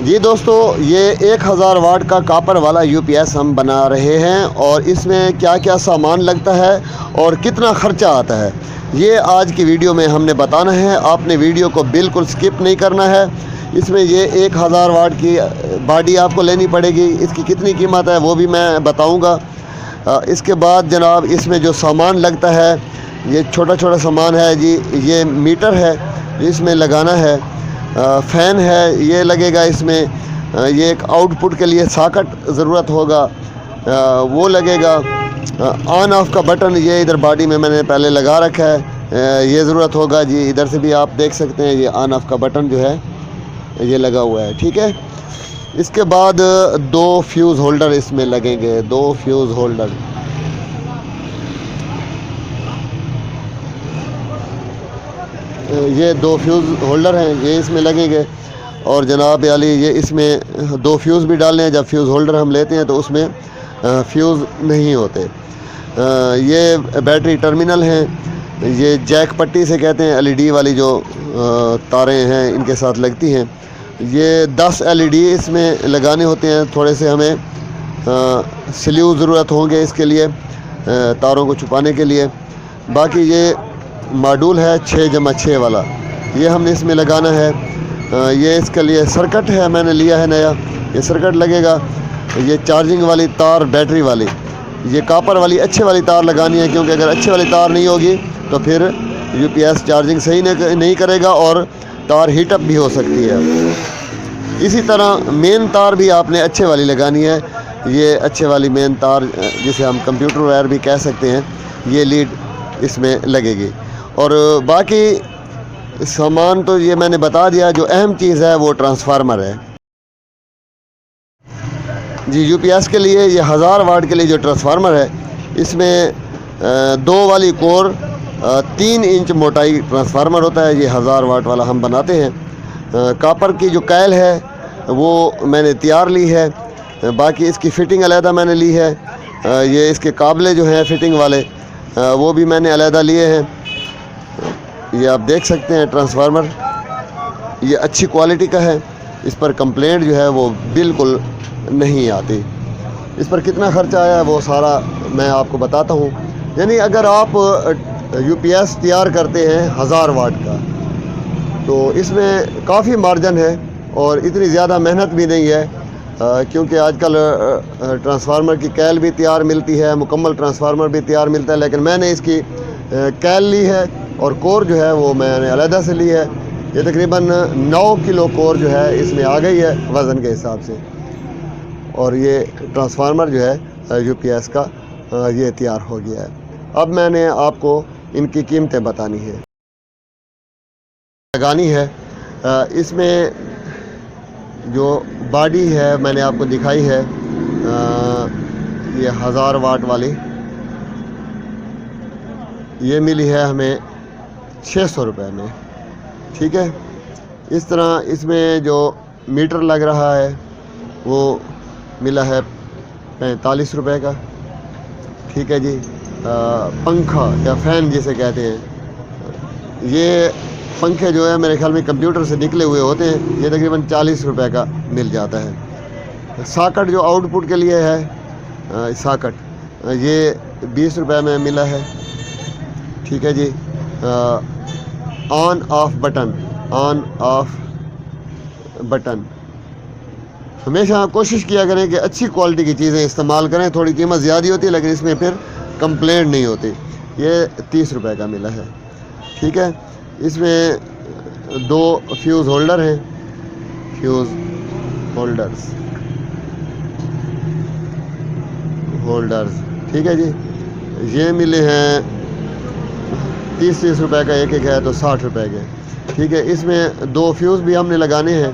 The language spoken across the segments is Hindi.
जी दोस्तों, ये 1000 वाट का कॉपर वाला यूपीएस हम बना रहे हैं और इसमें क्या क्या सामान लगता है और कितना ख़र्चा आता है, ये आज की वीडियो में हमने बताना है। आपने वीडियो को बिल्कुल स्किप नहीं करना है। इसमें ये 1000 वाट की बॉडी आपको लेनी पड़ेगी। इसकी कितनी कीमत है वो भी मैं बताऊंगा। इसके बाद जनाब, इसमें जो सामान लगता है, ये छोटा छोटा सामान है जी। ये मीटर है जो इसमें लगाना है, फ़ैन है ये लगेगा इसमें, ये एक आउटपुट के लिए सॉकेट ज़रूरत होगा, वो लगेगा। ऑन ऑफ़ का बटन ये इधर बॉडी में मैंने पहले लगा रखा है, ये ज़रूरत होगा जी। इधर से भी आप देख सकते हैं, ये ऑन ऑफ़ का बटन जो है ये लगा हुआ है, ठीक है। इसके बाद 2 फ्यूज़ होल्डर इसमें लगेंगे, 2 फ्यूज़ होल्डर। ये 2 फ्यूज़ होल्डर हैं, ये इसमें लगेंगे। और जनाब याली ये इसमें 2 फ्यूज़ भी डालने हैं। जब फ्यूज़ होल्डर हम लेते हैं तो उसमें फ्यूज़ नहीं होते। ये बैटरी टर्मिनल हैं, ये जैक पट्टी से कहते हैं, एलईडी वाली जो तारें हैं इनके साथ लगती हैं। ये 10 एलईडी इसमें लगाने होते हैं। थोड़े से हमें स्लीव ज़रूरत होंगे इसके लिए, तारों को छुपाने के लिए। बाकी ये मॉड्यूल है 6x6 वाला, ये हमने इसमें लगाना है। ये इसके लिए सर्किट है, मैंने लिया है नया, ये सर्किट लगेगा। ये चार्जिंग वाली तार, बैटरी वाली, ये कॉपर वाली अच्छे वाली तार लगानी है, क्योंकि अगर अच्छे वाली तार नहीं होगी तो फिर यूपीएस चार्जिंग सही नहीं करेगा और तार हीटअप भी हो सकती है। इसी तरह मेन तार भी आपने अच्छे वाली लगानी है। ये अच्छे वाली मेन तार, जिसे हम कंप्यूटर वायर भी कह सकते हैं, ये लीड इसमें लगेगी। और बाकी सामान तो ये मैंने बता दिया। जो अहम चीज़ है वो ट्रांसफार्मर है जी। यूपीएस के लिए ये 1000 वाट के लिए जो ट्रांसफार्मर है, इसमें 2 वाली कोर 3 इंच मोटाई ट्रांसफार्मर होता है। ये 1000 वाट वाला हम बनाते हैं। कॉपर की जो कैल है वो मैंने तैयार ली है। बाकी इसकी फ़िटिंग अलहदा मैंने ली है। ये इसके काबले जो हैं फ़िटिंग वाले, वो भी मैंने अलहदा लिए हैं। ये आप देख सकते हैं ट्रांसफार्मर, ये अच्छी क्वालिटी का है। इस पर कंप्लेंट जो है वो बिल्कुल नहीं आती। इस पर कितना ख़र्चा आया है वो सारा मैं आपको बताता हूँ। यानी अगर आप यूपीएस तैयार करते हैं 1000 वाट का, तो इसमें काफ़ी मार्जिन है और इतनी ज़्यादा मेहनत भी नहीं है, क्योंकि आजकल ट्रांसफार्मर की कैल भी तैयार मिलती है, मुकम्मल ट्रांसफार्मर भी तैयार मिलता है। लेकिन मैंने इसकी कैल ली है और कोर जो है वो मैंने अलहदा से ली है। ये तकरीबन 9 किलो कोर जो है इसमें आ गई है वज़न के हिसाब से। और ये ट्रांसफार्मर जो है यूपीएस का ये तैयार हो गया है। अब मैंने आपको इनकी कीमतें बतानी है, लगानी है। इसमें जो बॉडी है मैंने आपको दिखाई है, ये 1000 वाट वाली, ये मिली है हमें 600 रुपये में, ठीक है। इस तरह इसमें जो मीटर लग रहा है वो मिला है 45 रुपये का, ठीक है जी। पंखा या फ़ैन जिसे कहते हैं, ये पंखे जो है मेरे ख्याल में कंप्यूटर से निकले हुए होते हैं, ये तकरीबन 40 रुपये का मिल जाता है। सॉकेट जो आउटपुट के लिए है, सॉकेट ये 20 रुपये में मिला है, ठीक है जी। On off button, on off button, हमेशा कोशिश किया करें कि अच्छी क्वालिटी की चीज़ें इस्तेमाल करें। थोड़ी कीमत ज़्यादा होती है लेकिन इसमें फिर कंप्लेंट नहीं होती। ये 30 रुपये का मिला है, ठीक है। इसमें 2 फ्यूज़ होल्डर हैं, फ्यूज़ होल्डर्स, ठीक है जी। ये मिले हैं 30-30 रुपये का एक है, तो 60 रुपये के, ठीक है। इसमें 2 फ्यूज़ भी हमने लगाने हैं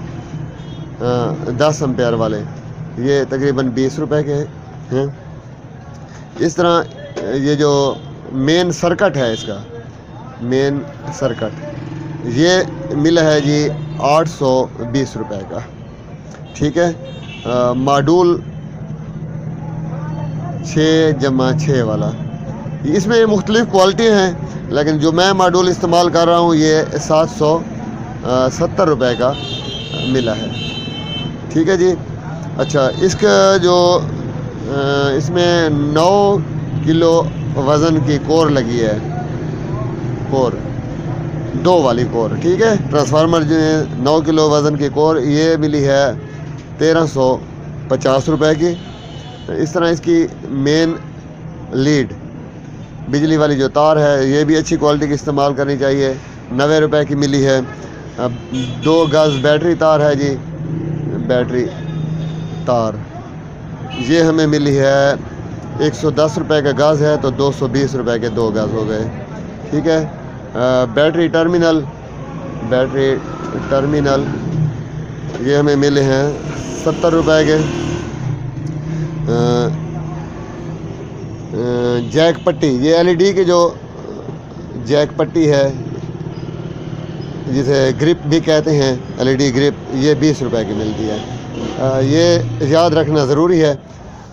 10 एम्पेयर वाले, ये तकरीबन 20 रुपये के हैं। इस तरह ये जो मेन सर्किट है, इसका मेन सर्किट ये मिला है जी 820 रुपये का, ठीक है। मॉड्यूल 6x6 वाला, इसमें मुख्तलिफ़ क्वालिटी हैं, लेकिन जो मैं मॉड्यूल इस्तेमाल कर रहा हूँ ये 770 रुपये का मिला है। ठीक है जी। अच्छा, इसका जो इसमें 9 किलो वज़न की कोर लगी है, कोर 2 वाली कोर, ठीक है। ट्रांसफार्मर जो है 9 किलो वज़न की कोर, ये मिली है 1350 रुपए की। इस तरह इसकी मेन लीड बिजली वाली जो तार है, ये भी अच्छी क्वालिटी की इस्तेमाल करनी चाहिए, 90 रुपए की मिली है। अब 2 गज़ बैटरी तार है जी, बैटरी तार ये हमें मिली है 110 रुपए का गज़ है, तो 220 रुपए के 2 गज़ हो गए, ठीक है। बैटरी टर्मिनल ये हमें मिले हैं 70 रुपए के। जैक पट्टी, ये एलईडी की जो जैक पट्टी है, जिसे ग्रिप भी कहते हैं, एलईडी ग्रिप, ये 20 रुपए की मिलती है। ये याद रखना ज़रूरी है,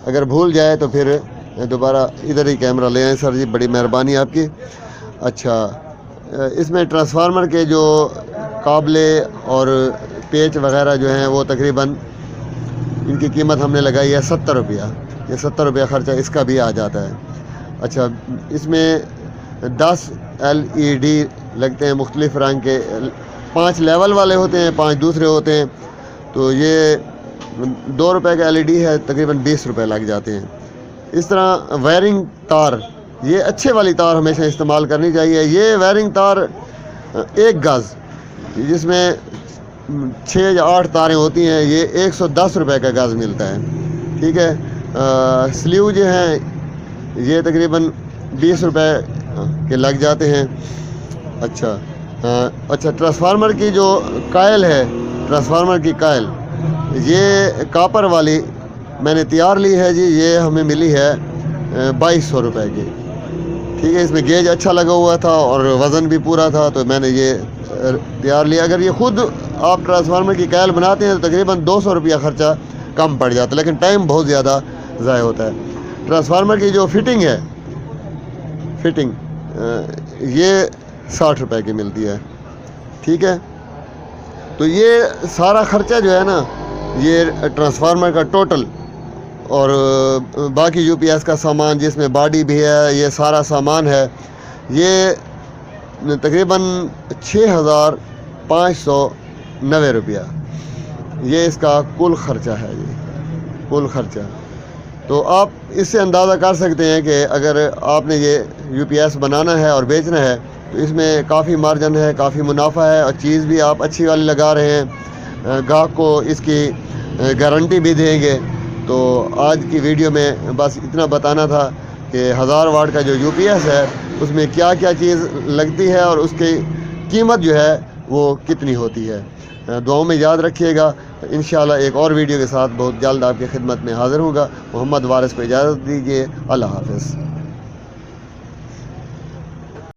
अगर भूल जाए तो फिर दोबारा इधर ही कैमरा ले आए सर जी, बड़ी मेहरबानी आपकी। अच्छा, इसमें ट्रांसफार्मर के जो काबले और पेच वगैरह जो हैं, वो तकरीबन इनकी कीमत हमने लगाई है 70 रुपया। ये 70 रुपया ख़र्चा इसका भी आ जाता है। अच्छा, इसमें 10 LED लगते हैं मुख्तलिफ रंग के, 5 लेवल वाले होते हैं, 5 दूसरे होते हैं। तो ये 2 रुपए का LED है, तकरीबन 20 रुपए लग जाते हैं। इस तरह वायरिंग तार, ये अच्छे वाली तार हमेशा इस्तेमाल करनी चाहिए। ये वायरिंग तार 1 गज़, जिसमें 6 या 8 तारें होती हैं, ये 110 रुपए का गज़ मिलता है, ठीक है। स्लीव जो हैं ये तकरीबन 20 रुपए के लग जाते हैं। अच्छा, ट्रांसफार्मर की जो कायल है, ट्रांसफार्मर की कायल, ये कापर वाली मैंने तैयार ली है जी, ये हमें मिली है 2200 रुपए की, ठीक है। इसमें गेज अच्छा लगा हुआ था और वज़न भी पूरा था, तो मैंने ये तैयार लिया। अगर ये ख़ुद आप ट्रांसफार्मर की कायल बनाते हैं तो तकरीबन 200 रुपया ख़र्चा कम पड़ जाता है, लेकिन टाइम बहुत ज़्यादा ज़ाय होता है। ट्रांसफार्मर की जो फिटिंग है, ये 60 रुपए की मिलती है, ठीक है। तो ये सारा ख़र्चा जो है ना, ये ट्रांसफार्मर का टोटल और बाकी UPS का सामान, जिसमें बॉडी भी है, ये सारा सामान है, ये तकरीबन 6590 रुपया, ये इसका कुल ख़र्चा है, ये कुल ख़र्चा। तो आप इससे अंदाज़ा कर सकते हैं कि अगर आपने ये UPS बनाना है और बेचना है तो इसमें काफ़ी मार्जिन है, काफ़ी मुनाफा है, और चीज़ भी आप अच्छी वाली लगा रहे हैं, ग्राहक को इसकी गारंटी भी देंगे। तो आज की वीडियो में बस इतना बताना था कि 1000 वाट का जो UPS है, उसमें क्या क्या चीज़ लगती है और उसकी कीमत जो है वो कितनी होती है। दुआओं में याद रखिएगा। इंशाअल्लाह एक और वीडियो के साथ बहुत जल्द आपकी खिदमत में हाज़िर होगा। मोहम्मद वारिस को इजाज़त दीजिए। अल्लाह हाफ़िज़।